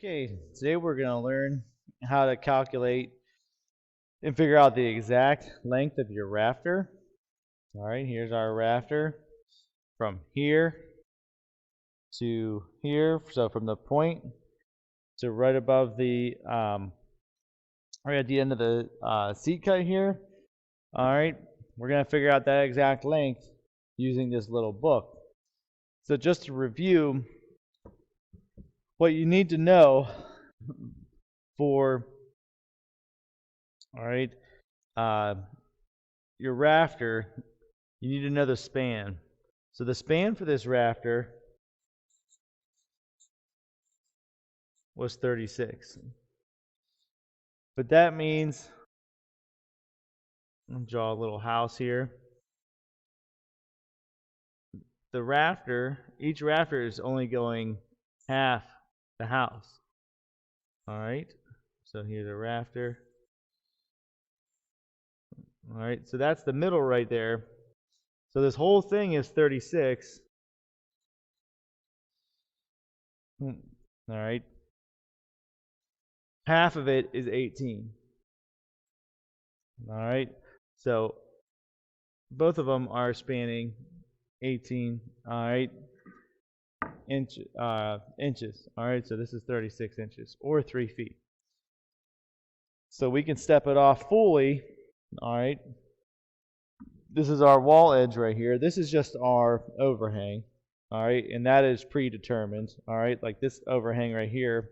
Okay, today we're going to learn how to calculate and figure out the exact length of your rafter. All right, here's our rafter from here to here. So from the point to right above the, right at the end of the seat cut here. All right, we're going to figure out that exact length using this little book. So just to review, what you need to know for your rafter, you need to know the span. So the span for this rafter was 36. But that means, I'll draw a little house here. The rafter, each rafter is only going half the house. All right, so here's a rafter. All right, so that's the middle right there. So this whole thing is 36. All right. Half of it is 18. All right. So both of them are spanning 18. All right. Inches. All right. So this is 36 inches or 3 feet. So we can step it off fully. All right. This is our wall edge right here. This is just our overhang. All right. And that is predetermined. All right. Like this overhang right here,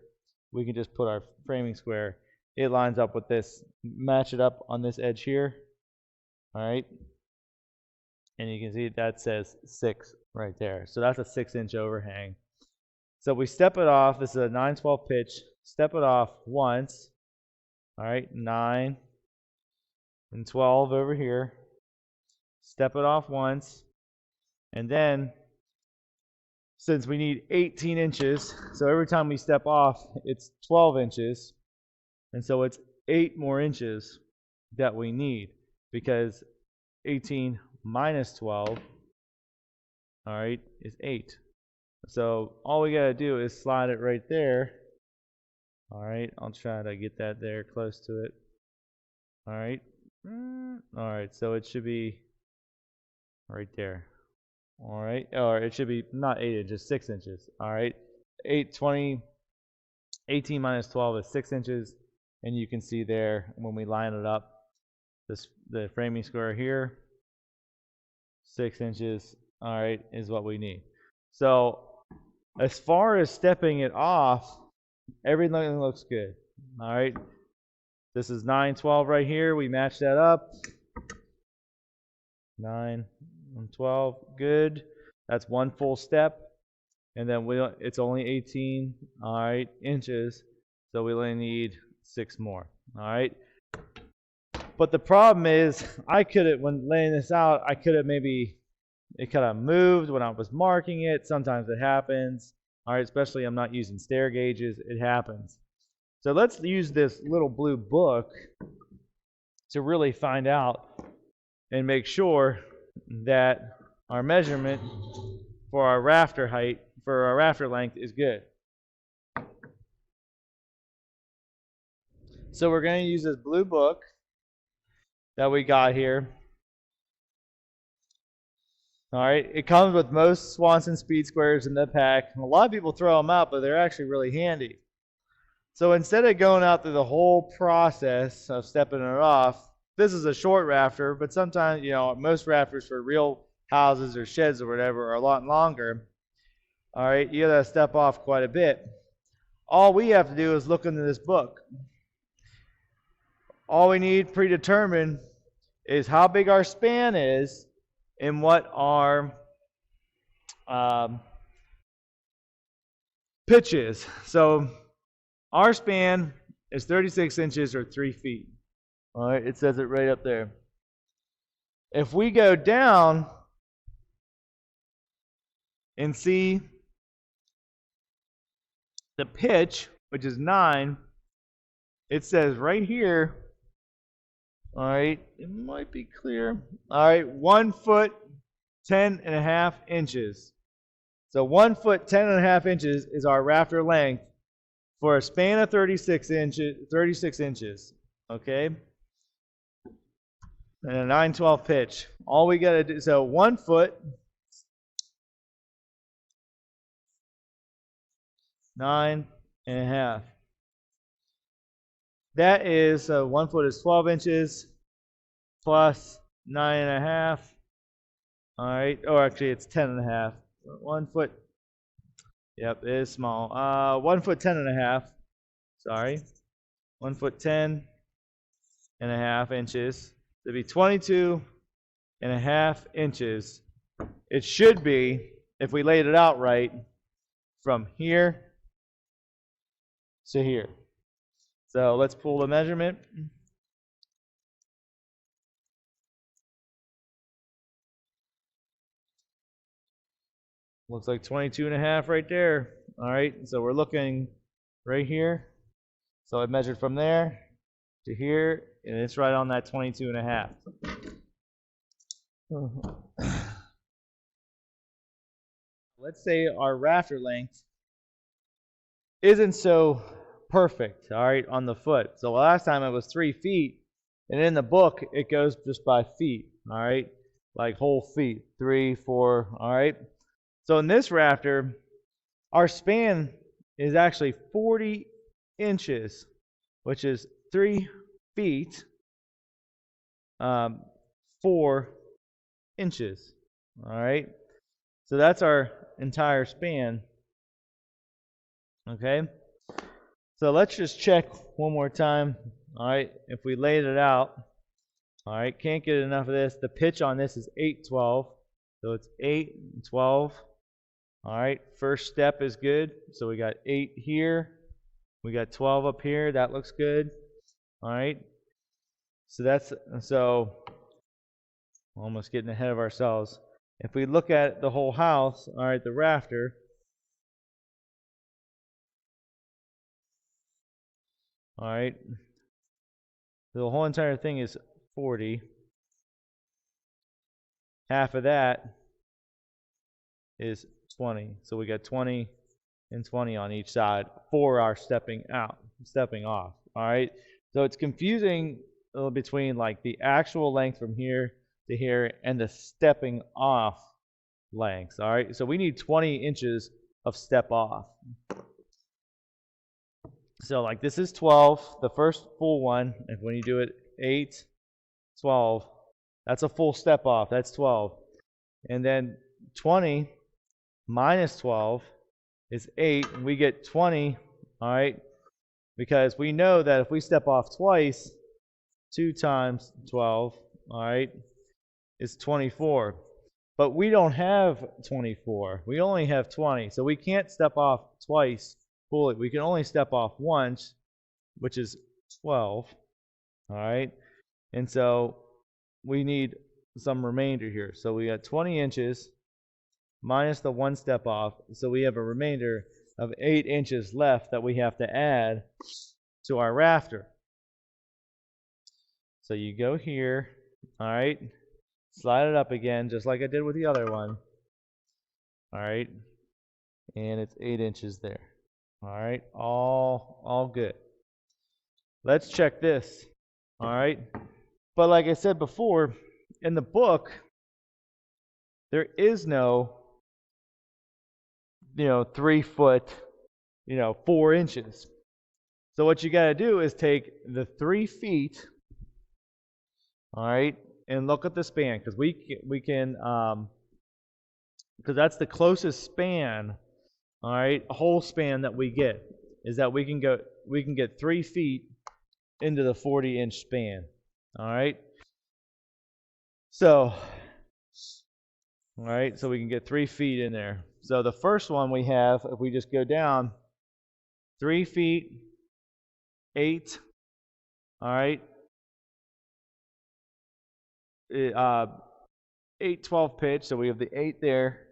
we can just put our framing square. It lines up with this. Match it up on this edge here. All right. And you can see that says 6 right there. So that's a 6-inch overhang. So we step it off. This is a 9/12 pitch. Step it off once. All right. 9 and 12 over here. Step it off once. And then, since we need 18 inches, so every time we step off, it's 12 inches. And so it's 8 more inches that we need, because 18 minus 12, all right, is 8. So all we got to do is slide it right there. All right, I'll try to get that there close to it. All right. All right, so it should be right there. All right, or it should be not 8 inches, 6 inches. All right, 18 minus 12 is 6 inches, and you can see there when we line it up, the framing square here, 6 inches. All right, is what we need. So as far as stepping it off, everything looks good. All right, this is 9/12 right here. We match that up. 9 and 12, good. That's one full step, and then it's only 18, all right, inches, so we only need 6 more, all right. But the problem is, when laying this out, it could have moved when I was marking it. Sometimes it happens, all right, especially I'm not using stair gauges. It happens. So let's use this little blue book to really find out and make sure that our measurement for our rafter height, for our rafter length, is good. So we're going to use this blue book that we got here. All right, it comes with most Swanson speed squares in the pack. A lot of people throw them out, but they're actually really handy. So instead of going out through the whole process of stepping it off, this is a short rafter, but sometimes, most rafters for real houses or sheds or whatever are a lot longer. All right, you got to step off quite a bit. All we have to do is look into this book. All we need predetermined is how big our span is and what our pitch is. So our span is 36 inches or 3 feet. All right, it says it right up there. If we go down and see the pitch, which is 9, it says right here, all right, it might be clear. All right, 1 foot, 10.5 inches. So 1 foot, 10.5 inches is our rafter length for a span of 36 inches, okay, and a 9/12 pitch. All we got to do, so 1 foot, 9.5. That is 1 foot is 12 inches plus 9.5. All right, or actually it's 10.5. 1 foot. Yep, it is small. 1 foot 10.5. Sorry, 1 foot 10.5 inches. It'd be 22.5 inches. It should be, if we laid it out right, from here to here. So let's pull the measurement. Looks like 22.5 right there. All right, so we're looking right here. So I measured from there to here, and it's right on that 22.5. Let's say our rafter length isn't so perfect, all right, on the foot. So last time it was 3 feet, and in the book it goes just by feet, all right, like whole feet, 3, 4, all right. So in this rafter, our span is actually 40 inches, which is 3 feet, 4 inches, all right. So that's our entire span, okay. So let's just check one more time, all right. If we laid it out, all right, can't get enough of this. The pitch on this is 8/12, so it's 8/12. All right, first step is good. So we got 8 here. We got 12 up here. That looks good. All right. So almost getting ahead of ourselves. If we look at the whole house, all right, the rafter, all right, the whole entire thing is 40. Half of that is 20. So we got 20 and 20 on each side for our stepping off. All right. So it's confusing between like the actual length from here to here and the stepping off lengths. All right. So we need 20 inches of step off. So like this is 12, the first full one. If when you do it 8, 12, that's a full step off. That's 12. And then 20 minus 12 is 8, and we get 20, all right, because we know that if we step off twice, 2 times 12, all right, is 24. But we don't have 24. We only have 20. So we can't step off twice fully. We can only step off once, which is 12, all right? And so we need some remainder here. So we got 20 inches minus the 1 step off, so we have a remainder of 8 inches left that we have to add to our rafter. So you go here, all right, slide it up again just like I did with the other one, all right, and it's 8 inches there, all right, all good. Let's check this, all right. But like I said before, in the book there is no 3 foot, 4 inches. So what you got to do is take the 3 feet, all right, and look at the span, because we can, because that's the closest span, all right, whole span that we get is that we can get 3 feet into the 40-inch span, all right. So, all right, so we can get 3 feet in there. So the first one we have, if we just go down 3 feet, 8, all right, 8/12 pitch, so we have the 8 there,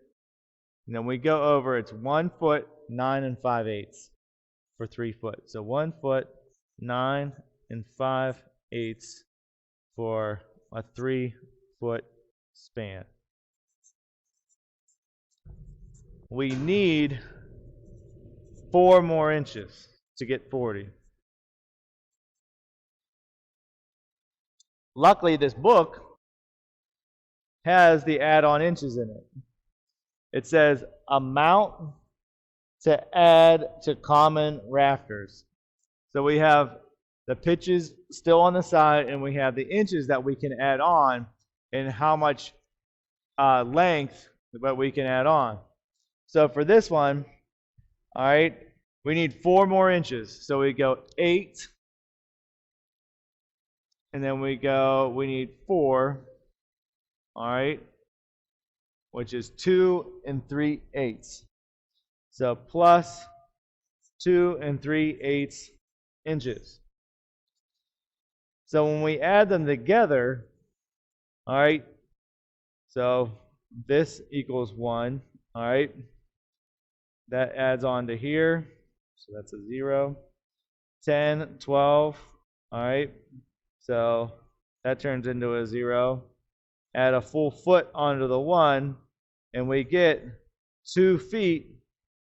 and then we go over, it's 1 foot 9 5/8 for 3 foot. So 1 foot 9 5/8 for a 3 foot span. We need 4 more inches. to get 40. Luckily, this book has the add-on inches in it. It says amount to add to common rafters. So we have the pitches still on the side, and we have the inches that we can add on, and how much length that we can add on. So for this one, all right, we need 4 more inches. So we go 8, and then we need 4, all right, which is 2 3/8. So plus 2 3/8 inches. So when we add them together, all right, so this equals 1, all right, that adds on to here, so that's a 0. 10, 12, all right, so that turns into a 0. Add a full foot onto the 1, and we get 2 feet,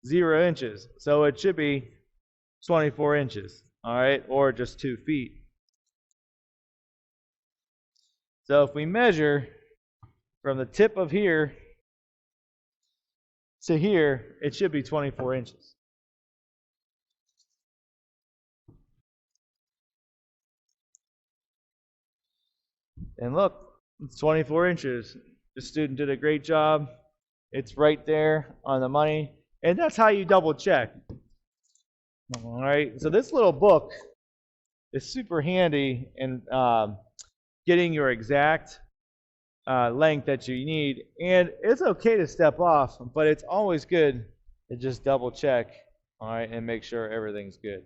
0 inches. So it should be 24 inches, all right, or just 2 feet. So if we measure from the tip of here to here, it should be 24 inches. And look, it's 24 inches. The student did a great job. It's right there on the money. And that's how you double check. All right, so this little book is super handy in getting your exact length that you need. And it's okay to step off, but it's always good to just double check, all right, and make sure everything's good.